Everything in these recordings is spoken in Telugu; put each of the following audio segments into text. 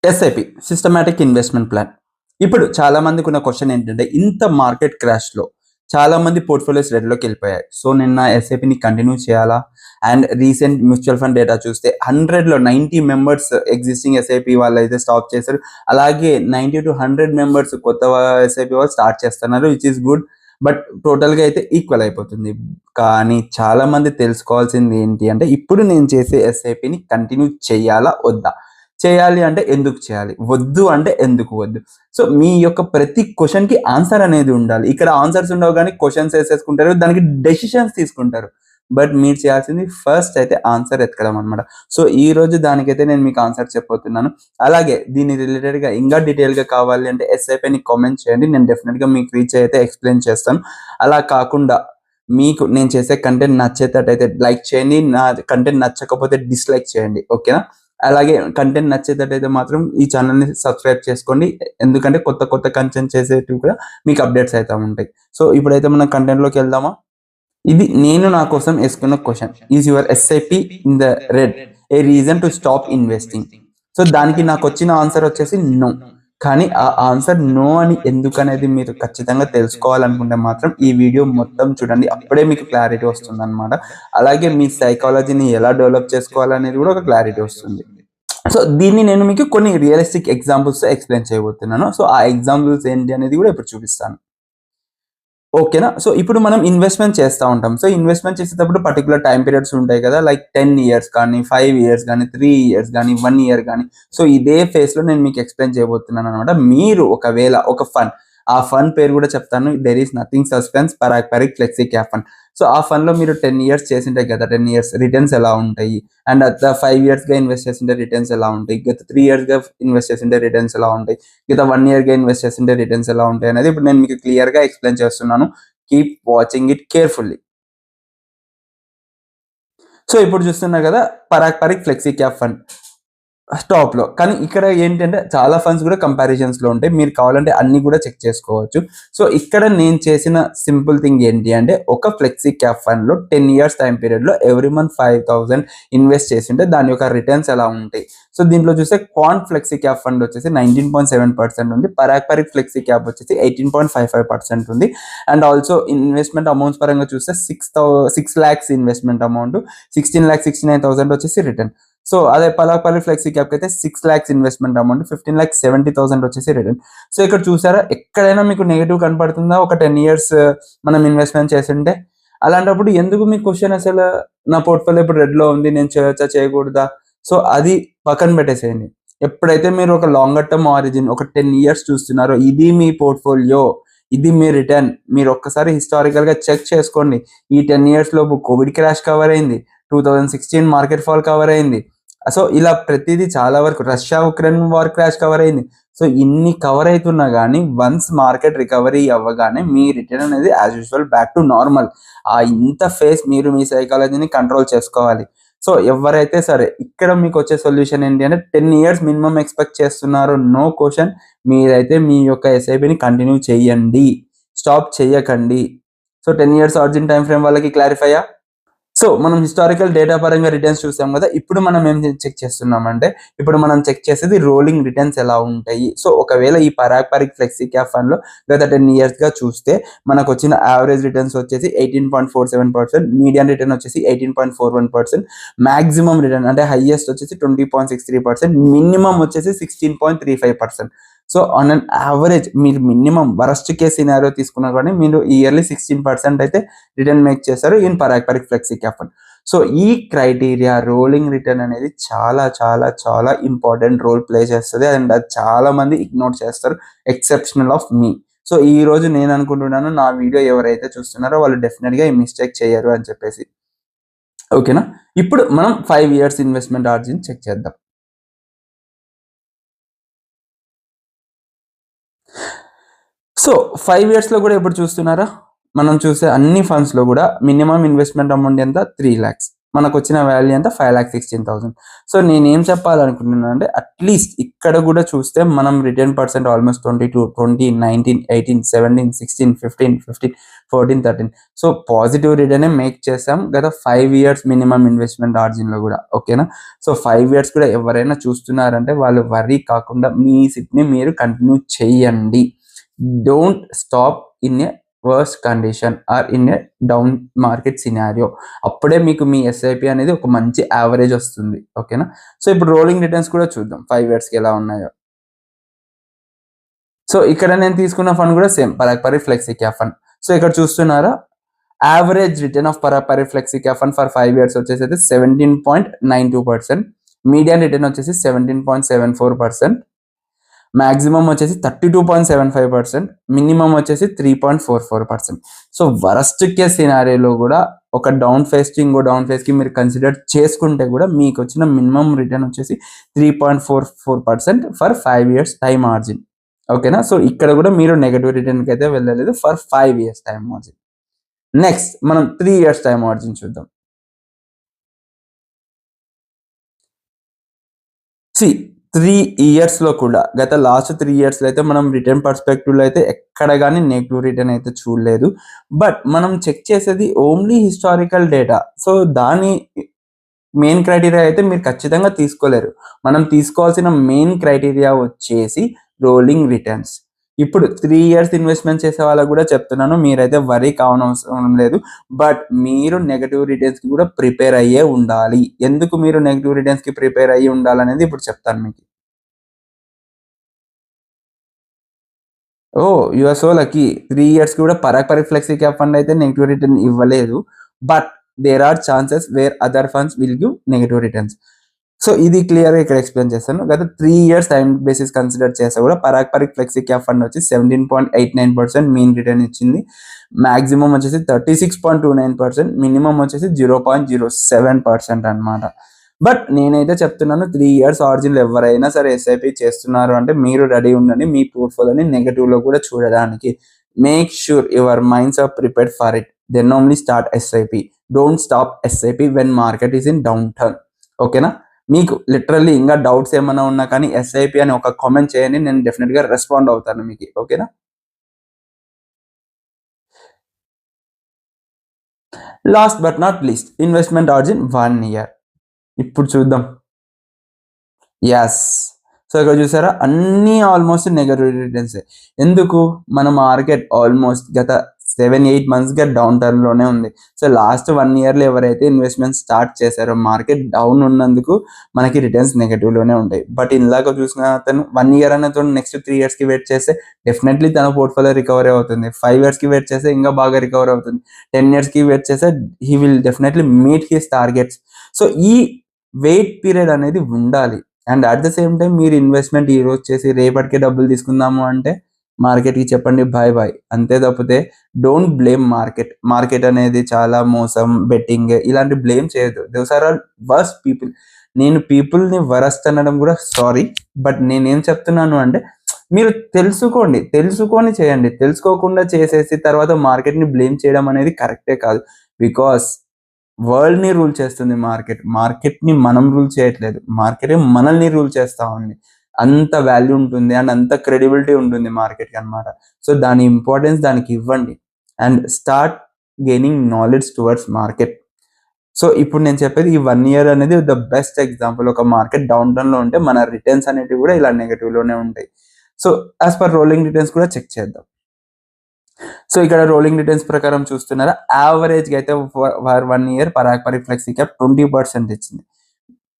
SIP systematic investment plan. ఇప్పుడు చాలా మందికి ఉన్న క్వశ్చన్ ఏంటంటే, ఇంత మార్కెట్ క్రాష్‌లో చాలా మంది పోర్ట్‌ఫోలియోస్ రెడ్‌లోకి వెళ్ళిపోయాయి. సో, నేను నా ఎస్ఐపిని కంటిన్యూ చేయాలా? And recent mutual fund data చూస్తే 100లో 90 మెంబర్స్ ఎగ్జిస్టింగ్ ఎస్ఐపి వాళ్ళైతే స్టాప్ చేశారు. అలాగే 90-100 మెంబర్స్ కొత్త ఎస్ఐపి వాళ్ళు స్టార్ట్ చేస్తున్నారు. Which is good. బట్ టోటల్‌గా అయితే ఈక్వల్ అయిపోతుంది. కానీ చాలా మంది తెలుసుకోవాల్సింది ఏంటి అంటే, ఇప్పుడు నేను చేసే ఎస్ఐపిని కంటిన్యూ చేయాలా? వద్దా? చేయాలి అంటే ఎందుకు చేయాలి? వద్దు అంటే ఎందుకు వద్దు? సో, మీ యొక్క ప్రతి క్వెషన్‌కి ఆన్సర్ అనేది ఉండాలి. ఇక్కడ ఆన్సర్స్ ఉండవు గానీ క్వెషన్స్ ఏసేసుకుంటారు. దానికి డెసిషన్స్ తీసుకుంటారు. బట్ మీరు చేయాల్సింది ఫస్ట్ అయితే ఆన్సర్ ఎతకడం అన్నమాట. సో, ఈరోజు దానికైతే నేను మీకు ఆన్సర్ చెప్పబోతున్నాను. అలాగే దీని రిలేటెడ్‌గా ఇంకా డీటెయిల్‌గా కావాలి అంటే ఎస్ఐపిని కామెంట్ చేయండి. నేను డెఫినిట్‌గా మీకు రీచ్ అయితే ఎక్స్‌ప్లెయిన్ చేస్తాను. అలా కాకుండా మీకు నేను చేసే కంటెంట్ నచ్చేటట్టయితే లైక్ చేయండి. నా కంటెంట్ నచ్చకపోతే డిస్‌లైక్ చేయండి. ఓకేనా? అలాగే కంటెంట్ నచ్చేటట్టయితే మాత్రం ఈ ఛానల్‌ని సబ్స్క్రైబ్ చేసుకోండి. ఎందుకంటే కొత్త కొత్త కంటెంట్ చేసేటివి కూడా మీకు అప్డేట్స్ అయితా ఉంటాయి. సో, ఇప్పుడైతే మనం కంటెంట్‌లోకి వెళ్దామా? ఇది నేను నా కోసం యేసుకున్న question. Is your SIP in the red a reason to stop investing? So, దానికి నాకొచ్చిన ఆన్సర్ వచ్చేసి నో. కానీ ఆ ఆన్సర్ నో అని ఎందుకనేది మీరు ఖచ్చితంగా తెలుసుకోవాలనుకుంటే మాత్రం ఈ వీడియో మొత్తం చూడండి. అప్పుడే మీకు క్లారిటీ వస్తుందన్నమాట. అలాగే మీ సైకాలజీని ఎలా డెవలప్ చేసుకోవాలనేది కూడా ఒక క్లారిటీ వస్తుంది. సో, దీన్ని నేను మీకు కొన్ని రియలిస్టిక్ ఎగ్జాంపుల్స్‌తో ఎక్స్‌ప్లెయిన్ చేయబోతున్నాను. సో, ఆ ఎగ్జాంపుల్స్ ఏంటి అనేది కూడా ఇప్పుడు చూపిస్తాను. ఓకేనా? సో, ఇప్పుడు మనం ఇన్వెస్ట్‌మెంట్ చేస్తా ఉంటాం. సో, ఇన్వెస్ట్‌మెంట్ చేసేటప్పుడు పర్టిక్యులర్ టైమ్ పీరియడ్స్ ఉంటాయి కదా! లైక్ 10 ఇయర్స్ కానీ, 5 ఇయర్స్ గానీ, 3 ఇయర్స్ గానీ, 1 ఇయర్ గానీ. సో, ఇదే ఫేజ్‌లో నేను మీకు ఎక్స్‌ప్లెయిన్ చేయబోతున్నాననమాట. మీరు ఒకవేళ ఒక ఫండ్, ఆ ఫండ్ పేరు కూడా చెప్తాను. There is nothing suspense Parag Parikh flexi cap fund. So, ఆ ఫండ్‌లో మీరు 10 ఇయర్స్ చేసుంటే గత 10 ఇయర్స్ రిటర్న్స్ ఎలా ఉంటాయి? అండ్ 5 ఇయర్స్‌గా ఇన్వెస్ట్ చేసింటే రిటర్న్స్ ఎలా ఉంటాయి? గత 3 ఇయర్స్‌గా ఇన్వెస్ట్ చేసింటే రిటర్న్స్ ఎలా ఉంటాయి? గత 1 ఇయర్‌గా ఇన్వెస్ట్ చేసింటే రిటర్న్స్ ఎలా ఉంటాయి? అనేది ఇప్పుడు నేను మీకు క్లియర్‌గా ఎక్స్‌ప్లెయిన్ చేస్తున్నాను. Keep watching it carefully. So, ఇప్పుడు చూస్తున్నారు కదా! Parag Parikh flexi cap fund. టాప్‌లో. కానీ ఇక్కడ ఏంటంటే చాలా ఫండ్స్ కూడా కంపారిజన్స్‌లో ఉంటాయి. మీరు కావాలంటే అన్నీ కూడా చెక్ చేసుకోవచ్చు. సో, ఇక్కడ నేను చేసిన సింపుల్ థింగ్ ఏంటి అంటే ఒక ఫ్లెక్సీ క్యాప్ ఫండ్‌లో 10 ఇయర్స్ టైమ్ పీరియడ్‌లో ఎవ్రీ మంత్ 5,000 ఇన్వెస్ట్ చేసుంటే దాని యొక్క రిటర్న్స్ ఎలా ఉంటాయి? సో, దీంట్లో చూస్తే క్వాంట్ ఫ్లెక్సీ క్యాప్ ఫండ్ వచ్చేసి 19.7% ఉంది. పరాగ్ పారిక్ ఫ్లెక్సీ క్యాప్ వచ్చేసి 18.55% ఉంది. అండ్ ఆల్సో ఇన్వెస్ట్‌మెంట్ అమౌంట్స్ పరంగా చూస్తే 6 లాక్స్ ఇన్వెస్ట్‌మెంట్ అమౌంట్, 16,69,000 వచ్చేసి రిటర్న్. సో, అదే పరాగ్ ఫ్లెక్సీ క్యాప్‌కి అయితే 6 లాక్స్ ఇన్వెస్ట్‌మెంట్ అమౌంట్, 15,70,000 వచ్చేసి రిటర్న్. సో, ఇక్కడ చూసారా ఎక్కడైనా మీకు నెగెటివ్ కనపడుతుందా? ఒక 10 ఇయర్స్ మనం ఇన్వెస్ట్‌మెంట్ చేసుంటే? అలాంటప్పుడు ఎందుకు మీ క్వెషన్ అసలు నా పోర్ట్‌ఫోలియో ఇప్పుడు రెడ్‌లో ఉంది. నేను చేయొచ్చా? చేయకూడదా? సో, అది పక్కన పెట్టేసేయండి. ఎప్పుడైతే మీరు ఒక లాంగర్ టర్మ్ ఆరిజిన్ ఒక 10 ఇయర్స్ చూస్తున్నారో ఇది మీ పోర్ట్‌ఫోలియో. ఇది మీ రిటర్న్. మీరు ఒక్కసారి హిస్టారికల్‌గా చెక్ చేసుకోండి. ఈ 10 ఇయర్స్ లోపు కోవిడ్ క్రాష్ కవర్ అయింది. 2016 మార్కెట్ ఫాల్ కవర్ అయింది. సో, ఇలా ప్రతీదీ చాలా వరకు Russia, Ukraine war crash cover అయింది. సో, ఇన్ని కవర్ అయితున్నా గానీ వన్స్ మార్కెట్ రికవరీ అవ్వగానే మీ రిటర్న్ అనేది as usual back to normal. ఆ ఇంత ఫేస్ మీరు మీ సైకాలజీని కంట్రోల్ చేసుకోవాలి. సో, ఎవరైతే సరే ఇక్కడ మీకొచ్చే సొల్యూషన్ ఏంటి అంటే 10 ఇయర్స్ మినిమమ్ ఎక్స్‌పెక్ట్ చేస్తున్నారో నో క్వెషన్. మీరైతే మీ యొక్క ఎస్ఐపిని కంటిన్యూ చేయండి. స్టాప్ చేయకండి. So, 10 years origin time frame వాళ్ళకి క్లారిఫైయా? సో, మనం హిస్టారికల్ డేటా పరంగా రిటర్న్స్ చూసాం గదా! ఇప్పుడు మనం ఏం చెక్ చేస్తున్నామంటే, ఇప్పుడు మనం చెక్ చేసేది రోలింగ్ రిటర్న్స్ ఎలా ఉంటాయి. సో, ఒకవేళ ఈ పరాగ్ పారిక్ ఫ్లెక్సీ క్యాప్ ఫండ్‌లో గత 10 ఇయర్స్‌గా చూస్తే మనకొచ్చిన యావరేజ్ రిటర్న్స్ వచ్చేసి 18.47%, మీడియన్ రిటర్న్ వచ్చేసి 18.41%, మాక్సిమం రిటర్న్ అంటే హైయెస్ట్ వచ్చేసి 20.63%, మినిమమ్ వచ్చేసి 16.35%. సో, ఆన్ అన్ యావరేజ్ మీరు మినిమమ్ వరస్ట్ కేస్ సినారియో తీసుకున్నా గానీ మీరు ఇయర్‌లీ 16% అయితే రిటర్న్ మేక్ చేశారు in Parag Parikh flexi cap fund. So, ఈ క్రైటీరియా రోలింగ్ రిటర్న్ అనేది చాలా చాలా చాలా ఇంపార్టెంట్ రోల్ ప్లే చేస్తది. అండ్ అది చాలా మంది ఇగ్నోర్ చేస్తారు. Exceptional of me. సో, ఈరోజు నేను అనుకుంటున్నాను నా వీడియో ఎవరైతే చూస్తున్నారో వాళ్ళు డెఫినిట్‌గా ఈ మిస్టేక్ చేయరు అని చెప్పేసి. ఓకేనా? ఇప్పుడు మనం 5 ఇయర్స్ ఇన్వెస్ట్‌మెంట్ ఆర్జిన్ చెక్ చేద్దాం. సో, 5 ఇయర్స్‌లో గూడా ఇప్పుడు చూస్తున్నారా? మనం చూసే అన్ని ఫండ్స్‌లో గూడా మినిమమ్ ఇన్వెస్ట్‌మెంట్ అమౌంట్ ఎంత? 3,00,000. మనకు వచ్చిన వాల్యూ ఎంత 5,16,000. సో నేనేం చెప్పాలనుకుంటున్నాను అంటే అట్లీస్ట్ ఇక్కడ కూడా చూస్తే మనం return percent almost 22, 20, 19, 18, 17, 16, 15, 14, 13. So positive రిటర్నే మేక్ చేసాం గత 5 years మినిమం ఇన్వెస్ట్మెంట్ ఆర్జిన్లో కూడా. ఓకేనా? సో 5 years కూడా ఎవరైనా చూస్తున్నారంటే వాళ్ళు వర్రీ కాకుండా మీ సిట్ని మీరు కంటిన్యూ చేయండి. Don't stop in a worst condition or in a down market scenario. అప్పుడే మీకు మీ ఎస్ఐపి అనేది ఒక మంచి యావరేజ్ వస్తుంది. ఓకేనా? సో ఇప్పుడు రోలింగ్ రిటర్న్స్ కూడా చూద్దాం 5 yearsకి ఎలా ఉన్నాయో. సో ఇక్కడ నేను తీసుకున్న ఫండ్ కూడా same Parag Parikh flexi cap fund. So ఇక్కడ చూస్తున్నారా, average return of Parag Parikh flexi cap fund for 5 years వచ్చేసి అయితే 17.92%, మీడియన్ రిటర్న్ వచ్చేసి 17.74%, మాక్సిమం వచ్చేసి 32.75%, మినిమం వచ్చేసి 3.44%. సో వరస్ట్ కేస్ సినారియోలో కూడా ఒక డౌన్ ఫేజ్ కి మీరు కన్సిడర్ చేసుకుంటే కూడా మీకు వచ్చిన మినిమం రిటర్న్ వచ్చేసి 3.44% ఫర్ 5 years టైం మార్జిన్. ఓకేనా? సో ఇక్కడ కూడా మీరు నెగటివ్ రిటర్న్కి అయితే వెళ్ళలేదు for 5 years time margin. Next మనం 3 years టైం మార్జిన్ చూద్దాం. సి 3 yearsలో కూడా గత లాస్ట్ 3 yearsలో అయితే మనం రిటర్న్ పర్స్పెక్టివ్లో అయితే ఎక్కడ కానీ నెగిటివ్ రిటర్న్ అయితే చూడలేదు. బట్ మనం చెక్ చేసేది ఓన్లీ హిస్టారికల్ డేటా. సో దాని మెయిన్ క్రైటీరియా అయితే మీరు ఖచ్చితంగా తీసుకోలేరు. మనం తీసుకోవాల్సిన మెయిన్ క్రైటీరియా వచ్చేసి రోలింగ్ రిటర్న్స్. ఇప్పుడు 3 years ఇన్వెస్ట్మెంట్ చేసే వాళ్ళకు కూడా చెప్తున్నాను, మీరైతే వరీ కావనవసరం లేదు. బట్ మీరు నెగటివ్ రిటర్న్స్కి కూడా ప్రిపేర్ అయ్యే ఉండాలి. ఎందుకు మీరు నెగటివ్ రిటర్న్స్కి ప్రిపేర్ అయ్యి ఉండాలనేది ఇప్పుడు చెప్తాను మీకు. Oh you are so lucky. 3 yearsకి కూడా Parag Parikh flexi cap fund అయితే నెగిటివ్ రిటర్న్ ఇవ్వలేదు. But there are chances where other funds will give negative returns. So ఇది క్లియర్గా ఇక్కడ ఎక్స్ప్లెయిన్ చేస్తాను. గత 3 years టైం బేసిస్ కన్సిడర్ చేస్తే కూడా Parag Parikh flexi cap fund వచ్చి 17.89% మీన్ రిటర్న్ ఇచ్చింది. మాక్సిమం వచ్చేసి 36.29%, మినిమం వచ్చేసి 0.07% అనమాట. బట్ నేనైతే చెప్తున్నాను 3 years ఆరిజిన్లో ఎవరైనా సరే ఎస్ఐపి చేస్తున్నారు అంటే మీరు రెడీ ఉండండి మీ పోర్ట్ఫోలియోని నెగటివ్లో కూడా చూడడానికి. Make sure your minds are prepared for it, then only start SIP. Don't stop SIP when market is in downturn. ఓకేనా? మీకు లిటరల్లీ ఇంకా డౌట్స్ ఏమైనా ఉన్నా కానీ ఎస్ఐపి అని ఒక కామెంట్ చేయండి, నేను డెఫినెట్గా రెస్పాండ్ అవుతాను మీకు. ఓకేనా? Last but not least investment ఆర్జిన్ 1 year. ఇప్పుడు చూద్దాం. ఎస్. సో ఇక్కడ చూసారా, అన్నీ ఆల్మోస్ట్ నెగటివ్ రిటర్న్సే. ఎందుకు? మన మార్కెట్ ఆల్మోస్ట్ గత 7-8 monthsగా డౌన్ టర్న్లోనే ఉంది. సో లాస్ట్ 1 yearలో ఎవరైతే ఇన్వెస్ట్మెంట్ స్టార్ట్ చేశారో మార్కెట్ డౌన్ ఉన్నందుకు మనకి రిటర్న్స్ నెగటివ్లోనే ఉంటాయి. బట్ ఇందాక చూసిన అతను 1 year అన్నతో నెక్స్ట్ 3 yearsకి వెయిట్ చేస్తే డెఫినెట్లీ తన పోర్ట్ఫోలియో రికవరీ అవుతుంది. 5 yearsకి వెయిట్ చేస్తే ఇంకా బాగా రికవర్ అవుతుంది. 10 yearsకి వెయిట్ చేస్తే he will definitely meet his targets. So ఈ వెయిట్ పీరియడ్ అనేది ఉండాలి. And at the same time మీరు ఇన్వెస్ట్మెంట్ ఈ రోజు చేసి రేపటికే డబ్బులు తీసుకుందాము అంటే మార్కెట్కి చెప్పండి బాయ్ బాయ్. అంతే తప్పితే డోంట్ బ్లేమ్ మార్కెట్ అనేది చాలా మోసం, బెట్టింగ్ ఇలాంటి బ్లేమ్ చేయొద్దు. Those are all worst people. నేను పీపుల్ని వరస్ట్ అనడం కూడా సారీ. బట్ నేనేం చెప్తున్నాను అంటే మీరు తెలుసుకొని చేయండి. తెలుసుకోకుండా చేసేసి తర్వాత మార్కెట్ని బ్లేమ్ చేయడం అనేది కరెక్టే కాదు. బికాస్ వరల్డ్ని రూల్ చేస్తుంది మార్కెట్ని మనం రూల్ చేయట్లేదు. మార్కెట్ మనల్ని రూల్ చేస్తూ ఉంది. అంత వాల్యూ ఉంటుంది అండ్ అంత క్రెడిబిలిటీ ఉంటుంది మార్కెట్కి అనమాట. సో దాని ఇంపార్టెన్స్ దానికి ఇవ్వండి and start gaining knowledge towards market. So ఇప్పుడు నేను చెప్పేది ఈ 1 year అనేది ద బెస్ట్ ఎగ్జాంపుల్. ఒక మార్కెట్ డౌన్ టర్న్లో ఉంటే మన రిటర్న్స్ అనేటివి కూడా ఇలా నెగటివ్లోనే ఉంటాయి. So as per rolling returns కూడా చెక్ చేద్దాం. సో ఇక్కడ రోలింగ్ రిటర్న్స్ ప్రకారం చూస్తున్నారా, యావరేజ్గా అయితే for 1 year Parag Parikh flexi cap 20% ఇచ్చింది.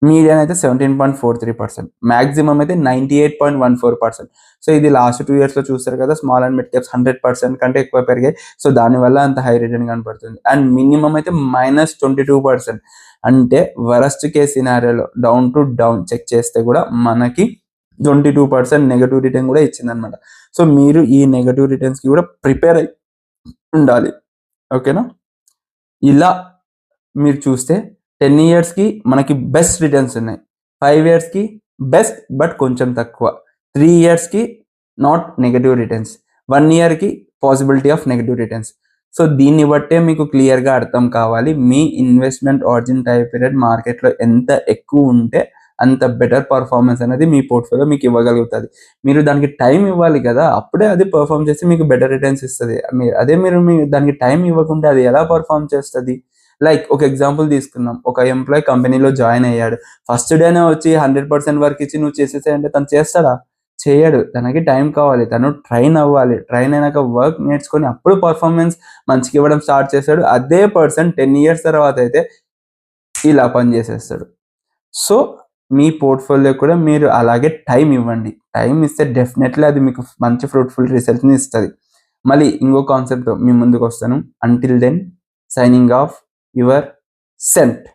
మీడియన్ అయితే 17.43%, మాక్సిమం అయితే 98.14%. సో ఇది లాస్ట్ 2 yearsలో చూస్తారు కదా, స్మాల్ అండ్ మిడ్ క్యాప్స్ 100% కంటే ఎక్కువ పెరిగాయి. సో దానివల్ల అంత హై రిటర్న్ కనపడుతుంది. అండ్ మినిమం అయితే -22%. అంటే వరస్ట్ కేస్ సినారియోలో డౌన్ టు డౌన్ చెక్ చేస్తే కూడా మనకి 22% నెగటివ్ రిటర్న్ కూడా ఇచ్చిందనమాట. సో మీరు ఈ నెగటివ్ రిటర్న్స్కి కూడా ప్రిపేర్ అయి ఉండాలి. ఓకేనా? ఇలా మీరు చూస్తే 10 yearsకి మనకి బెస్ట్ రిటర్న్స్ ఉన్నాయి. 5 yearsకి బెస్ట్ బట్ కొంచెం తక్కువ. 3 yearsకి నాట్ నెగటివ్ రిటర్న్స్. 1 yearకి possibility of negative returns. So దీన్ని బట్టే మీకు క్లియర్గా అర్థం కావాలి మీ ఇన్వెస్ట్మెంట్ ఆరిజిన్ టైం పీరియడ్ మార్కెట్లో ఎంత ఎక్కువ ఉంటే అంత బెటర్ పర్ఫార్మెన్స్ అనేది మీ పోర్ట్ఫోలియో మీకు ఇవ్వగలుగుతుంది. మీరు దానికి టైం ఇవ్వాలి కదా, అప్పుడే అది పర్ఫామ్ చేసి మీకు బెటర్ రిటర్న్స్ ఇస్తుంది. మీరు దానికి టైం ఇవ్వకుండా అది ఎలా పర్ఫామ్ చేస్తుంది? లైక్ ఒక ఎగ్జాంపుల్ తీసుకుందాం. ఒక ఎంప్లాయ్ కంపెనీలో జాయిన్ అయ్యాడు, ఫస్ట్ డేనే వచ్చి 100% వర్క్ ఇచ్చి నువ్వు చేసేసాయంటే తను చేస్తాడా? చేయడు. తనకి టైం కావాలి, తను ట్రైన్ అవ్వాలి. ట్రైన్ అయినాక వర్క్ నేర్చుకొని అప్పుడు పర్ఫార్మెన్స్ మంచిగా ఇవ్వడం స్టార్ట్ చేస్తాడు. అదే పర్సన్ 10 years తర్వాత అయితే ఇలా పని చేసేస్తాడు. సో మీ పోర్ట్ఫోలియో కూడా మీరు అలాగే టైం ఇవ్వండి. టైం ఇస్తే డెఫినెట్లీ అది మీకు మంచి ఫ్రూట్ఫుల్ రిజల్ట్ని ఇస్తుంది. మళ్ళీ ఇంకో కాన్సెప్ట్ మీ ముందుకు వస్తాను. Until then signing off your cent.